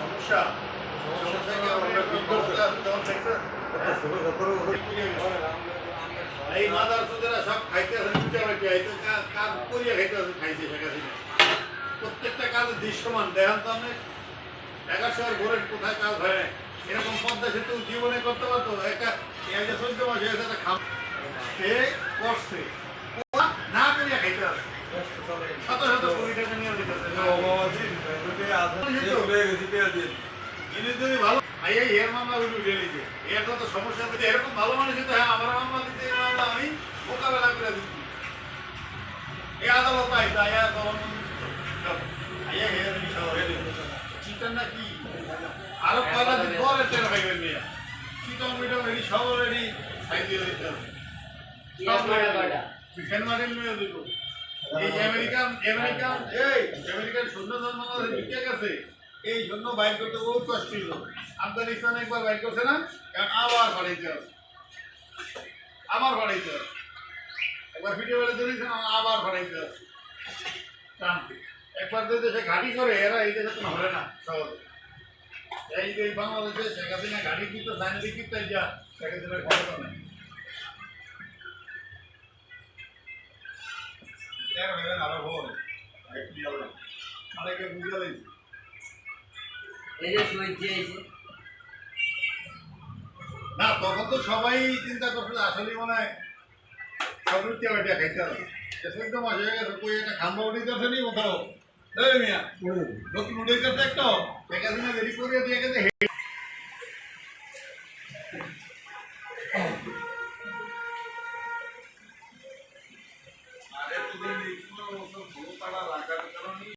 সমস্যা এই মাদার সুদেরা সব খাইতে আছে কাজ করিয়া খাইতে আছে খাইছে শেখ হাসিনা প্রত্যেকটা কাজ দৃশ্যমান দেখান তো আপনি 1100 ঘরের কোথায় কাজ হয় না এরকম পদ্মা সেতু জীবনে করতে পারতো একটা 14 মাস হয়েছে একটা খাম সে করছে না করিয়া খাইতে আছে শত শত কোটি টাকা নিয়ে যেতেছে ভালো এর মামলা উঠে নিয়েছে এটা তো সমস্যা হচ্ছে এরকম ভালো মানুষ কিন্তু হ্যাঁ আমার মামলা দিতে মামলা আমি মোকাবেলা করে দিচ্ছি এই আদালত আইয়া তখন চিন্তার না কি আরো কয়লা দিন পরে তেল খাইবেন নিয়ে চিটং মিটং রেডি সব রেডি খাই দিয়ে দিতে হবে চিকেন মার্টিন নিয়ে দিব এই আমেরিকান শূন্য জন্ম ঢুকে গেছে এই জন্য বাইর করতে বহুত কষ্ট ছিল আফগানিস্তান একবার বাইর করছে না কারণ আবার বাড়াইতে হবে একবার ভিডিও বেড়ে দিয়েছে আবার বাড়াইতে হবে একবার যে দেশে ঘাঁটি করে এরা এই দেশে তো হবে না সহজে এই যে বাংলাদেশে শেখ হাসিনা ঘাঁটি কিন্তু জানি কিন্তু যা শেখ হাসিনার ক্ষমতা নেই আরো ভোর অনেকে বুঝে লাগছে না তখন তো সবাই চিন্তা করছিল আসলে মনে হয় সব রুটি ওইটা খাইতে হবে চোদ্দ মাস হয়ে গেছে কই একটা খাম্বা উঠিতেছে নি কোথাও মিয়া নতুন উঠেছে একটা শেখ হাসিনা রেডি করিয়ে দিয়ে গেছে আরে তোদের ভালো তারা রাখা